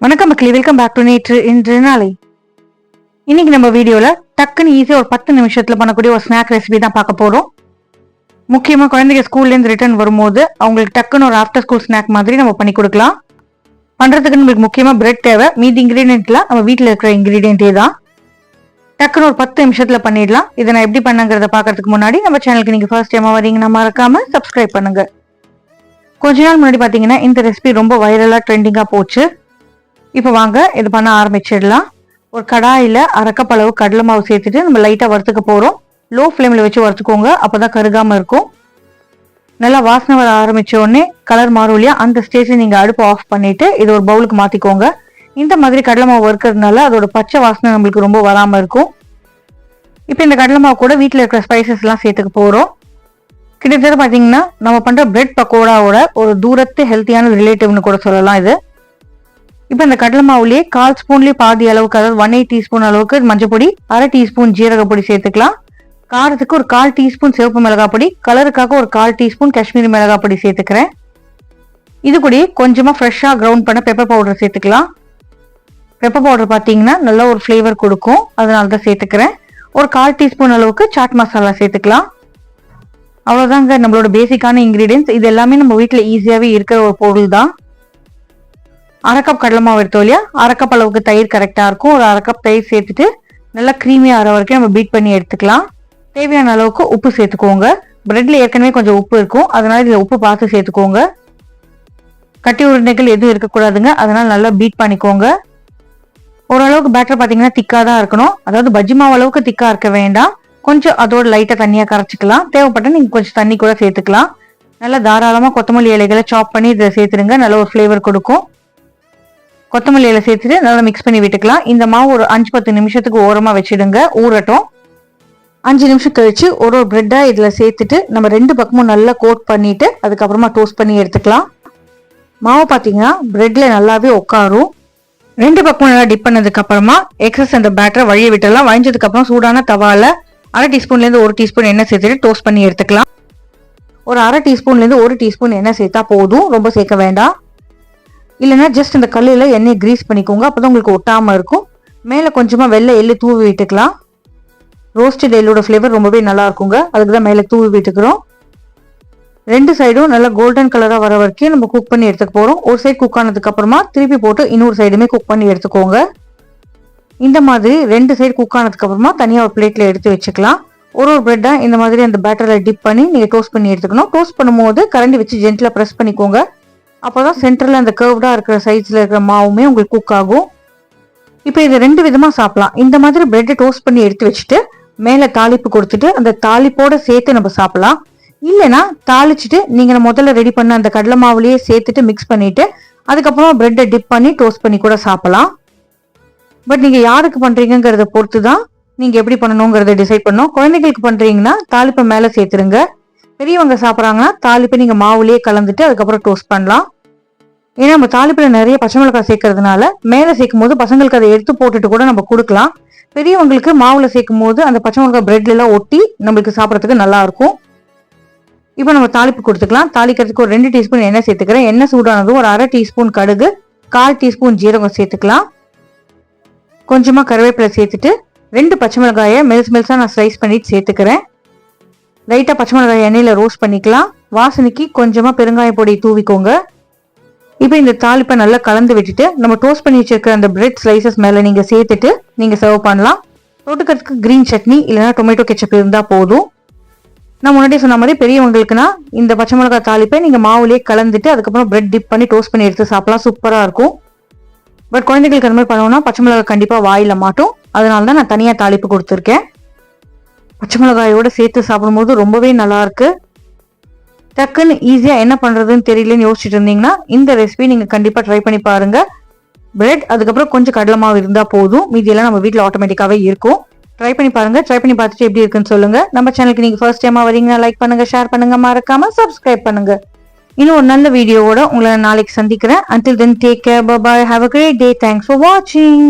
வணக்கம் மக்களே, welcome back to நேற்று இன்று நாளை. இன்னைக்கு நம்ம வீடியோல டக்குன்னு ஈஸியா ஒரு 10 நிமிஷத்துல பண்ணக்கூடிய ஒரு ஸ்நாக் ரெசிபி தான் பார்க்க போறோம். முக்கியமா குழந்தைங்க ஸ்கூல்ல இருந்து ரிட்டர்ன் வரும்போது அவங்களுக்கு டக்குன்னு ஒரு ஆஃப்டர் ஸ்கூல் ஸ்நாக் மாதிரி நம்ம பண்ணி கொடுக்கலாம். பண்றதுக்கு நம்மளுக்கு முக்கியமா பிரெட் தேவை. மீதி இன்கிரீடியன்ட்லாம் நம்ம வீட்டில் இருக்கிற இன்கிரீடியன்டே தான். டக்குன்னு ஒரு 10 நிமிஷத்துல பண்ணிடலாம். இதை நான் எப்படி பண்ணங்கிறத பாக்கிறதுக்கு முன்னாடி நம்ம சேனலுக்கு நீங்க ஃபர்ஸ்ட் டைமா வரீங்கன்னா மறக்காம சப்ஸ்கிரைப் பண்ணுங்க. கொஞ்ச நாள் முன்னாடி பாத்தீங்கன்னா இந்த ரெசிபி ரொம்ப வைரலா ட்ரெண்டிங்கா போச்சு. இப்போ வாங்க இது பண்ண ஆரம்பிச்சிடலாம். ஒரு கடாயில் அரைக்கப்பளவு கடலை மாவு சேர்த்துட்டு நம்ம லைட்டாக வறுத்துக்க போகிறோம். லோ ஃப்ளேமில் வச்சு வறுத்துக்கோங்க, அப்போ தான் கருகாமல் இருக்கும். நல்லா வாசனை வர ஆரம்பித்த உடனே கலர் மாறும் இல்லையா, அந்த ஸ்டேஜில் நீங்கள் அடுப்பு ஆஃப் பண்ணிவிட்டு இது ஒரு பவுலுக்கு மாற்றிக்கோங்க. இந்த மாதிரி கடலை மாவு வறுக்கிறதுனால அதோட பச்சை வாசனை நம்மளுக்கு ரொம்ப வராமல் இருக்கும். இப்போ இந்த கடலை மாவு கூட வீட்டில் இருக்கிற ஸ்பைசஸ்லாம் சேர்த்துக்க போகிறோம். கிட்டத்தட்ட பார்த்தீங்கன்னா நம்ம பண்ணுற பிரெட் பக்கோடாவோட ஒரு தூரத்து ஹெல்த்தியான ரிலேட்டிவ்னு கூட சொல்லலாம் இது. இப்போ இந்த கடலை மாவுலேயே 1/4 ஸ்பூன்லேயே பாதி அளவுக்கு, அதாவது 1/8 டீஸ்பூன் அளவுக்கு மஞ்சள் பொடி, 1/2 டீஸ்பூன் ஜீரக பொடி சேர்த்துக்கலாம். காரத்துக்கு ஒரு 1/4 டீஸ்பூன் சிவப்பு மிளகாய் பொடி, கலருக்காக ஒரு 1/4 டீஸ்பூன் காஷ்மீரி மிளகாய் பொடி சேர்த்துக்கிறேன். இது கூட கொஞ்சமாக ஃப்ரெஷ்ஷாக கிரவுண்ட் பண்ண பெப்பர் பவுடர் சேர்த்துக்கலாம். பெப்பர் பவுடர் பார்த்தீங்கன்னா நல்ல ஒரு ஃப்ளேவர் கொடுக்கும், அதனால தான் சேர்த்துக்கிறேன். ஒரு 1/4 டீஸ்பூன் அளவுக்கு சாட் மசாலா சேர்த்துக்கலாம். அவ்வளோதாங்க நம்மளோட பேசிக்கான இன்கிரீடியன்ஸ். இது எல்லாமே நம்ம வீட்டில் ஈஸியாகவே இருக்கிற ஒரு பொருள் தான். 1/2 கப் கடலை மாவு எடுத்தோம் இல்லையா, 1/2 கப் அளவுக்கு தயிர் கரெக்டாக இருக்கும். ஒரு 1/2 கப் தயிர் சேர்த்துட்டு நல்லா க்ரீமியாக ஆகிற வரைக்கும் நம்ம பீட் பண்ணி எடுத்துக்கலாம். தேவையான அளவுக்கு உப்பு சேர்த்துக்கோங்க. பிரெட்ல ஏற்கனவே கொஞ்சம் உப்பு இருக்கும், அதனால இதில் உப்பு பார்த்து சேர்த்துக்கோங்க. கட்டி உருண்டைகள் எதுவும் இருக்கக்கூடாதுங்க, அதனால நல்லா பீட் பண்ணிக்கோங்க. ஓரளவுக்கு பேட்டர் பார்த்தீங்கன்னா திக்காக தான் இருக்கணும், அதாவது பஜ்ஜி மாவு அளவுக்கு திக்காக இருக்க வேண்டாம். கொஞ்சம் அதோட லைட்டாக தண்ணியாக கரைச்சிக்கலாம். தேவைப்பட்ட நீங்கள் கொஞ்சம் தண்ணி கூட சேர்த்துக்கலாம். நல்லா தாராளமாக கொத்தமல்லி இலைகளை சாப் பண்ணி இதில் சேர்த்துருங்க, நல்ல ஒரு ஃப்ளேவர் கொடுக்கும். கொத்தமல்லி இலை சேர்த்துட்டு நல்லா மிக்ஸ் பண்ணி விட்டுக்கலாம். இந்த மாவு ஒரு 5-10 நிமிஷத்துக்கு ஓரமாக வச்சிடுங்க, ஊறட்டும். 5 நிமிஷம் கழிச்சு ஒரு பிரெட்டா இதில் சேர்த்துட்டு நம்ம 2 பக்கமும் நல்லா கோட் பண்ணிட்டு அதுக்கப்புறமா டோஸ்ட் பண்ணி எடுத்துக்கலாம். மாவு பார்த்தீங்கன்னா பிரெட்ல நல்லாவே உட்காரும். 2 பக்கமும் நல்லா டிப் பண்ணதுக்கு அப்புறமா எக்ஸஸ் அந்த பேட்டரை வழிய விட்டுலாம். வழிஞ்சதுக்கு அப்புறம் சூடான தவால 1/2 டீஸ்பூன்லேருந்து 1 டீஸ்பூன் எண்ணெய் சேர்த்துட்டு டோஸ்ட் பண்ணி எடுத்துக்கலாம். ஒரு 1/2 டீஸ்பூன்லேருந்து 1 டீஸ்பூன் எண்ணெய் சேர்த்தா போதும், ரொம்ப சேர்க்க வேண்டாம். இல்லைன்னா ஜஸ்ட் இந்த கல்லில் எண்ணெயை கிரீஸ் பண்ணிக்கோங்க, அப்போ தான் உங்களுக்கு ஒட்டாமல் இருக்கும். மேலே கொஞ்சமாக வெள்ளை எள்ளு தூவி விட்டுக்கலாம். ரோஸ்டட் எள்ளோட ஃப்ளேவர் ரொம்பவே நல்லா இருக்குங்க, அதுக்கு தான் மேலே தூவி விட்டுக்கிறோம். 2 சைடும் நல்லா கோல்டன் கலராக வர வரைக்கும் நம்ம குக் பண்ணி எடுத்துக்க போகிறோம். ஒரு சைடு குக் ஆனதுக்கு அப்புறமா திருப்பி போட்டு இன்னொரு சைடுமே குக் பண்ணி எடுத்துக்கோங்க. இந்த மாதிரி 2 சைடு குக் ஆனதுக்கு அப்புறமா தனியாக ஒரு பிளேட்டில் எடுத்து வச்சுக்கலாம். ஒரு பிரெட்டாக இந்த மாதிரி அந்த பேட்டரில் டிப் பண்ணி நீங்கள் டோஸ்ட் பண்ணி எடுத்துக்கணும். டோஸ்ட் பண்ணும்போது கரண்டி வச்சு ஜென்டிலாக ப்ரெஸ் பண்ணிக்கோங்க, அப்போதான் சென்டரில் அந்த கர்வ்டாக இருக்கிற சைட்ஸில் இருக்கிற மாவுமே உங்களுக்கு குக் ஆகும். இப்போ இது 2 விதமாக சாப்பிடலாம். இந்த மாதிரி பிரெட்டை டோஸ்ட் பண்ணி எடுத்து வச்சுட்டு மேலே தாளிப்பு கொடுத்துட்டு அந்த தாளிப்போட சேர்த்து நம்ம சாப்பிடலாம். இல்லைன்னா தாளிச்சுட்டு நீங்கள் முதல்ல ரெடி பண்ண அந்த கடலை மாவுலேயே சேர்த்துட்டு மிக்ஸ் பண்ணிட்டு அதுக்கப்புறமா பிரெட்டை டிப் பண்ணி டோஸ்ட் பண்ணி கூட சாப்பிடலாம். பட் நீங்கள் யாருக்கு பண்ணுறீங்கிறத பொறுத்து தான் நீங்கள் எப்படி பண்ணணுங்கிறத டிசைட் பண்ணணும். குழந்தைகளுக்கு பண்ணுறீங்கன்னா தாளிப்பை மேலே சேர்த்துருங்க. பெரியவங்க சாப்பிட்றாங்கன்னா தாளிப்பை நீங்கள் மாவுலேயே கலந்துட்டு அதுக்கப்புறம் டோஸ்ட் பண்ணலாம். ஏன்னா நம்ம தாளிப்பில் நிறைய பச்சை மிளகாய் சேர்க்கறதுனால மேலே சேர்க்கும் போது பசங்களுக்கு அதை எடுத்து போட்டுட்டு கூட நம்ம கொடுக்கலாம். பெரியவங்களுக்கு மாவில் சேர்க்கும் போது அந்த பச்சை மிளகாய் பிரெட்லாம் ஒட்டி நம்மளுக்கு சாப்பிட்றதுக்கு நல்லா இருக்கும். இப்போ நம்ம தாளிப்பு கொடுத்துக்கலாம். தாளிக்கிறதுக்கு ஒரு 2 டீஸ்பூன் எண்ணெய் சேர்த்துக்கிறேன். எண்ணெய் சூடானதும் ஒரு 1/2 டீஸ்பூன் கடுகு, 1/4 டீஸ்பூன் ஜீரகம் சேர்த்துக்கலாம். கொஞ்சமாக கருவேப்பிலை சேர்த்துட்டு 2 பச்சை மிளகாயை மெல்ஸாக நான் ஸ்லைஸ் பண்ணிட்டு சேர்த்துக்கிறேன். லைட்டாக பச்சை மிளகாய் எண்ணெயில் ரோஸ்ட் பண்ணிக்கலாம். வாசனைக்கு கொஞ்சமாக பெருங்காய பொடி தூவிக்கோங்க. இப்போ இந்த தாளிப்பை நல்லா கலந்து விட்டுட்டு நம்ம டோஸ்ட் பண்ணி வச்சிருக்கிற அந்த பிரெட் ஸ்லைசஸ் மேலே நீங்கள் சேர்த்துட்டு நீங்கள் சர்வ் பண்ணலாம். தொட்டுக்கிறதுக்கு கிரீன் சட்னி இல்லைனா டொமேட்டோ கெச்சப் இருந்தால் போதும். நான் முன்னாடி சொன்ன மாதிரி பெரியவங்களுக்குன்னா இந்த பச்சை மிளகாய் தாளிப்பை நீங்கள் மாவுலேயே கலந்துட்டு அதுக்கப்புறம் பிரெட் டிப் பண்ணி டோஸ்ட் பண்ணி எடுத்து சாப்பிடலாம், சூப்பராக இருக்கும். பட் குழந்தைகளுக்கு அந்த மாதிரி பண்ணோம்னா பச்சை மிளகாய் கண்டிப்பாக வாயில் மாட்டோம், அதனால தான் நான் தனியாக தாளிப்பு கொடுத்துருக்கேன். பச்சை மிளகாயோட சேர்த்து சாப்பிடும்போது ரொம்பவே நல்லா இருக்கு. டக்குன்னு ஈஸியா என்ன பண்றதுன்னு தெரியலன்னு யோசிச்சுட்டு இருந்தீங்கன்னா இந்த ரெசிபி நீங்க கண்டிப்பா ட்ரை பண்ணி பாருங்க. பிரெட் அதுக்கப்புறம் கொஞ்சம் கடலை மாவு இருந்தா போதும், மீதியெல்லாம் நம்ம வீட்டில் ஆட்டோமேட்டிக்காவே இருக்கும். ட்ரை பண்ணி பாருங்க. ட்ரை பண்ணி பார்த்துட்டு எப்படி இருக்குன்னு சொல்லுங்க. நம்ம சேனலுக்கு நீங்க ஃபர்ஸ்ட் டைமா வரீங்கன்னா லைக் பண்ணுங்க, ஷேர் பண்ணுங்க, மறக்காம சப்ஸ்கிரைப் பண்ணுங்க. இன்னும் ஒரு நல்ல வீடியோவோட உங்களை நாளைக்கு சந்திக்கிறேன். Until then, take care, bye bye, have a great day, thanks for watching.